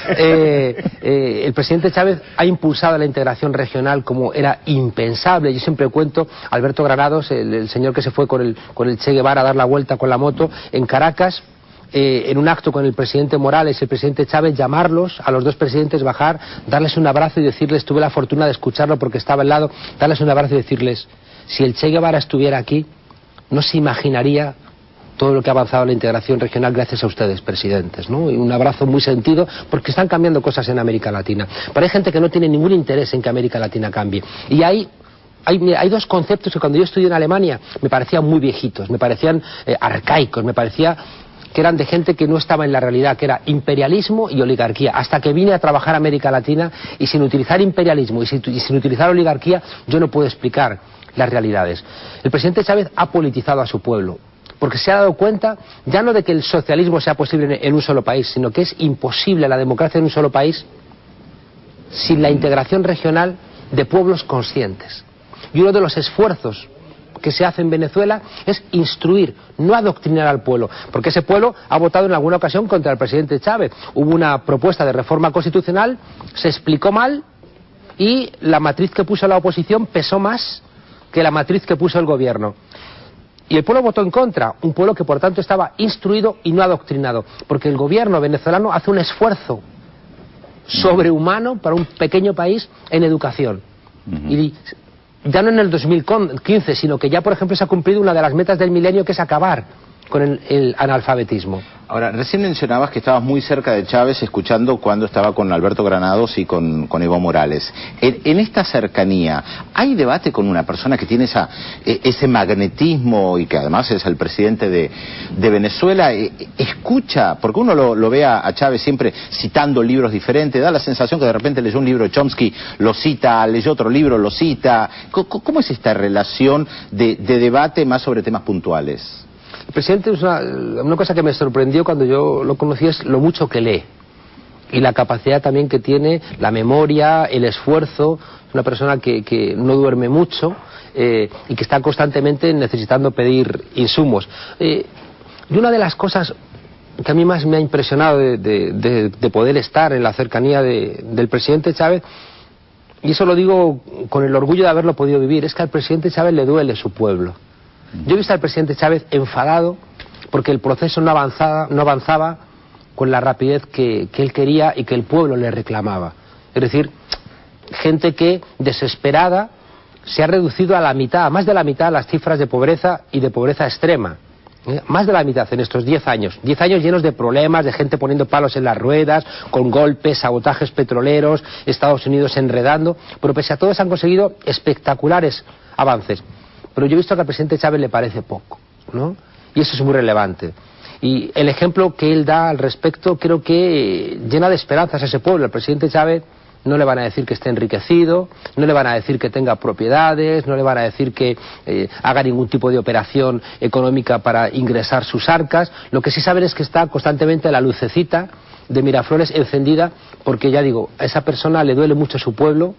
El presidente Chávez ha impulsado la integración regional como era impensable. Yo siempre cuento, Alberto Granados, el señor que se fue con el Che Guevara a dar la vuelta con la moto en Caracas, en un acto con el presidente Morales y el presidente Chávez, llamarlos a los dos presidentes, bajar, darles un abrazo y decirles, tuve la fortuna de escucharlo porque estaba al lado, darles un abrazo y decirles, si el Che Guevara estuviera aquí, no se imaginaría todo lo que ha avanzado la integración regional gracias a ustedes, presidentes, ¿no? Y un abrazo muy sentido, porque están cambiando cosas en América Latina. Pero hay gente que no tiene ningún interés en que América Latina cambie. Y hay dos conceptos que cuando yo estudié en Alemania me parecían muy viejitos, me parecían arcaicos, me parecía que eran de gente que no estaba en la realidad, que era imperialismo y oligarquía. Hasta que vine a trabajar a América Latina y sin utilizar imperialismo y sin utilizar oligarquía, yo no puedo explicar las realidades. El presidente Chávez ha politizado a su pueblo, porque se ha dado cuenta ya no de que el socialismo sea posible en un solo país, sino que es imposible la democracia en un solo país sin la integración regional de pueblos conscientes. Y uno de los esfuerzos que se hace en Venezuela es instruir, no adoctrinar al pueblo, porque ese pueblo ha votado en alguna ocasión contra el presidente Chávez. Hubo una propuesta de reforma constitucional, se explicó mal y la matriz que puso la oposición pesó más que la matriz que puso el gobierno. Y el pueblo votó en contra, un pueblo que por tanto estaba instruido y no adoctrinado, porque el gobierno venezolano hace un esfuerzo sobrehumano para un pequeño país en educación. Y ya no en el 2015, sino que ya, por ejemplo, se ha cumplido una de las metas del milenio, que es acabar con el analfabetismo. Ahora, recién mencionabas que estabas muy cerca de Chávez escuchando cuando estaba con Alberto Granados y con Evo Morales. En esta cercanía, ¿hay debate con una persona que tiene ese magnetismo y que además es el presidente de Venezuela? ¿Escucha? Porque uno lo ve a Chávez siempre citando libros diferentes, da la sensación que de repente leyó un libro de Chomsky, lo cita, leyó otro libro, lo cita. ¿Cómo es esta relación de debate más sobre temas puntuales? El presidente es una cosa que me sorprendió cuando yo lo conocí, es lo mucho que lee y la capacidad también que tiene, la memoria, el esfuerzo. Es una persona que no duerme mucho y que está constantemente necesitando pedir insumos. Y una de las cosas que a mí más me ha impresionado de poder estar en la cercanía del presidente Chávez, y eso lo digo con el orgullo de haberlo podido vivir, es que al presidente Chávez le duele su pueblo. Yo he visto al presidente Chávez enfadado porque el proceso no avanzaba con la rapidez que él quería y que el pueblo le reclamaba. Es decir, gente que, desesperada, se ha reducido a la mitad, más de la mitad, las cifras de pobreza y de pobreza extrema. Más de la mitad en estos 10 años. 10 años llenos de problemas, de gente poniendo palos en las ruedas, con golpes, sabotajes petroleros, Estados Unidos enredando. Pero pese a todo se han conseguido espectaculares avances. Pero yo he visto que al presidente Chávez le parece poco, ¿no? Y eso es muy relevante. Y el ejemplo que él da al respecto creo que llena de esperanzas a ese pueblo. Al presidente Chávez no le van a decir que esté enriquecido, no le van a decir que tenga propiedades, no le van a decir que haga ningún tipo de operación económica para ingresar sus arcas. Lo que sí saben es que está constantemente la lucecita de Miraflores encendida, porque ya digo, a esa persona le duele mucho su pueblo,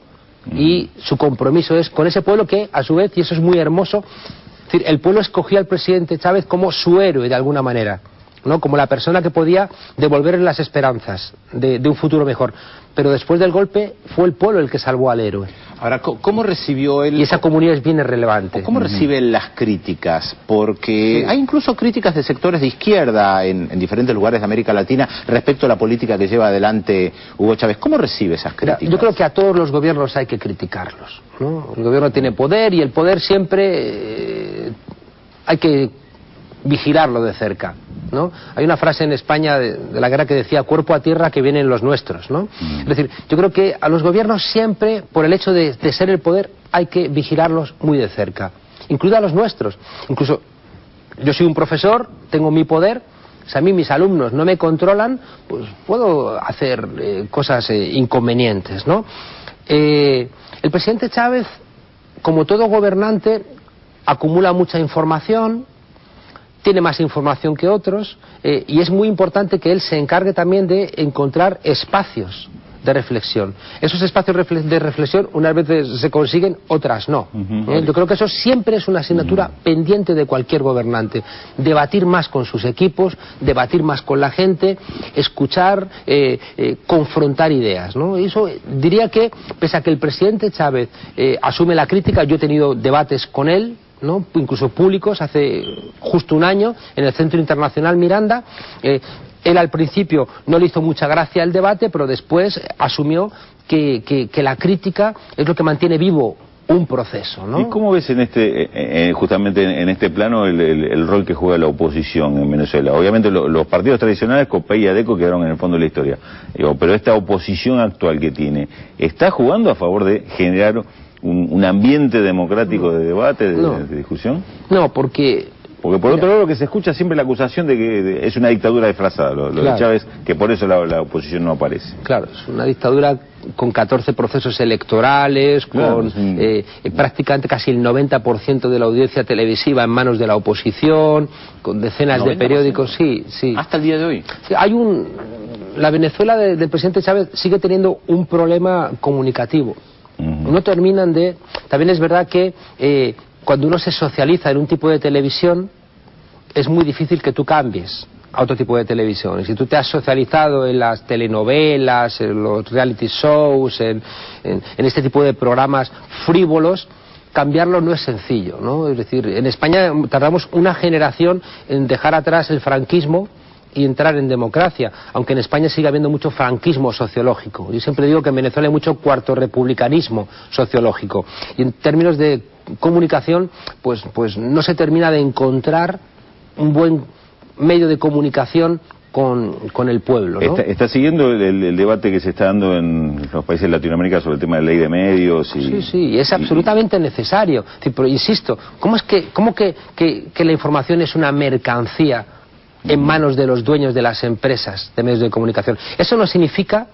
y su compromiso es con ese pueblo que, a su vez, y eso es muy hermoso, es decir, el pueblo escogió al presidente Chávez como su héroe de alguna manera, ¿no? Como la persona que podía devolverle las esperanzas de un futuro mejor. Pero después del golpe fue el pueblo el que salvó al héroe. Ahora, ¿cómo recibió él? Y esa comunidad es bien relevante. ¿Cómo recibe las críticas? Porque hay incluso críticas de sectores de izquierda en diferentes lugares de América Latina respecto a la política que lleva adelante Hugo Chávez. ¿Cómo recibe esas críticas? Yo creo que a todos los gobiernos hay que criticarlos, ¿no? El gobierno tiene poder y el poder siempre hay que vigilarlo de cerca, ¿no? Hay una frase en España de la guerra que decía: cuerpo a tierra que vienen los nuestros, ¿no? Es decir, yo creo que a los gobiernos siempre, por el hecho de ser el poder, hay que vigilarlos muy de cerca, incluido a los nuestros. Incluso yo soy un profesor, tengo mi poder, si a mí mis alumnos no me controlan, pues puedo hacer cosas inconvenientes, ¿no? El presidente Chávez, como todo gobernante, acumula mucha información, tiene más información que otros, y es muy importante que él se encargue también de encontrar espacios de reflexión. Esos espacios de reflexión unas veces se consiguen, otras no. Yo creo que eso siempre es una asignatura pendiente de cualquier gobernante. Debatir más con sus equipos, debatir más con la gente, escuchar, confrontar ideas, ¿no? Y eso diría que, pese a que el presidente Chávez asume la crítica, yo he tenido debates con él, ¿no? Incluso públicos, hace justo un año, en el Centro Internacional Miranda. Él al principio no le hizo mucha gracia el debate, pero después asumió que la crítica es lo que mantiene vivo un proceso, ¿no? ¿Y cómo ves en justamente en este plano el rol que juega la oposición en Venezuela? Obviamente los partidos tradicionales, COPEI y ADECO, quedaron en el fondo de la historia. Pero esta oposición actual que tiene, ¿está jugando a favor de generar un ambiente democrático de debate, de discusión? No, porque por otro lado, lo que se escucha siempre la acusación de que es una dictadura disfrazada, lo de Chávez, que por eso la oposición no aparece. Claro, es una dictadura con 14 procesos electorales, con prácticamente casi el 90% de la audiencia televisiva en manos de la oposición, con decenas de periódicos, sí. ¿Hasta el día de hoy? Sí, la Venezuela del presidente Chávez sigue teniendo un problema comunicativo. No terminan de... También es verdad que cuando uno se socializa en un tipo de televisión, es muy difícil que tú cambies a otro tipo de televisión. Y si tú te has socializado en las telenovelas, en los reality shows, en este tipo de programas frívolos, cambiarlo no es sencillo, ¿no? Es decir, en España tardamos una generación en dejar atrás el franquismo y entrar en democracia, aunque en España sigue habiendo mucho franquismo sociológico. Yo siempre digo que en Venezuela hay mucho cuarto republicanismo sociológico. Y en términos de comunicación, pues no se termina de encontrar un buen medio de comunicación con el pueblo, ¿no? ¿Está siguiendo el debate que se está dando en los países de Latinoamérica sobre el tema de la ley de medios? Sí, es absolutamente necesario. Pero insisto, ¿cómo que la información es una mercancía en manos de los dueños de las empresas de medios de comunicación? Eso no significa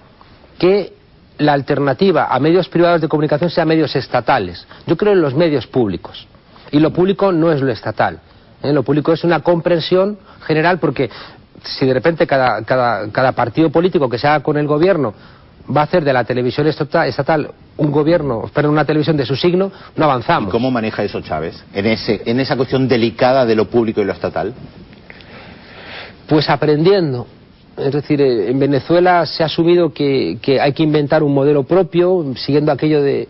que la alternativa a medios privados de comunicación sea medios estatales. Yo creo en los medios públicos, y lo público no es lo estatal. Lo público es una comprensión general, porque si de repente cada partido político que se haga con el gobierno va a hacer de la televisión estatal una televisión de su signo, no avanzamos. ¿Y cómo maneja eso Chávez, en esa cuestión delicada de lo público y lo estatal? Pues aprendiendo. Es decir, en Venezuela se ha asumido que hay que inventar un modelo propio, siguiendo aquello de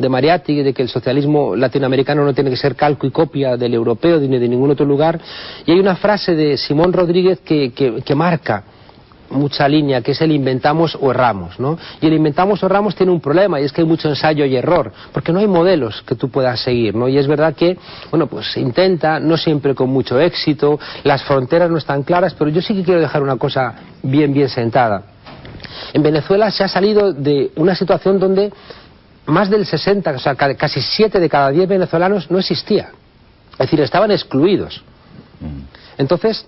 Mariátegui, de que el socialismo latinoamericano no tiene que ser calco y copia del europeo ni de ningún otro lugar. Y hay una frase de Simón Rodríguez que marca mucha línea, que es el inventamos o erramos, ¿no? Y el inventamos o erramos tiene un problema, y es que hay mucho ensayo y error, porque no hay modelos que tú puedas seguir, ¿no? Y es verdad que, bueno, pues se intenta, no siempre con mucho éxito, las fronteras no están claras, pero yo sí que quiero dejar una cosa bien sentada. En Venezuela se ha salido de una situación donde más del 60, o sea, casi 7 de cada 10 venezolanos no existía. Es decir, estaban excluidos. Entonces,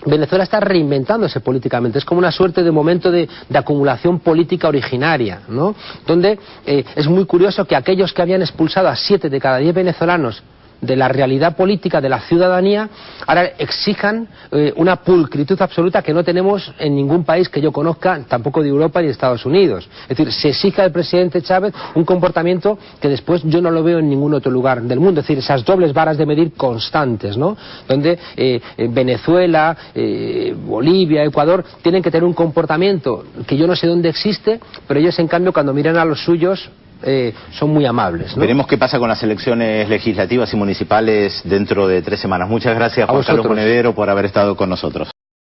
Venezuela está reinventándose políticamente, es como una suerte de momento de acumulación política originaria, ¿no? Donde es muy curioso que aquellos que habían expulsado a 7 de cada 10 venezolanos de la realidad política, de la ciudadanía, ahora exijan una pulcritud absoluta que no tenemos en ningún país que yo conozca, tampoco de Europa ni de Estados Unidos. Es decir, se exige al presidente Chávez un comportamiento que después yo no lo veo en ningún otro lugar del mundo. Es decir, esas dobles varas de medir constantes, ¿no? Donde Venezuela, Bolivia, Ecuador tienen que tener un comportamiento que yo no sé dónde existe, pero ellos en cambio cuando miran a los suyos son muy amables, ¿no? Veremos qué pasa con las elecciones legislativas y municipales dentro de 3 semanas. Muchas gracias, Juan Carlos Monedero, por haber estado con nosotros.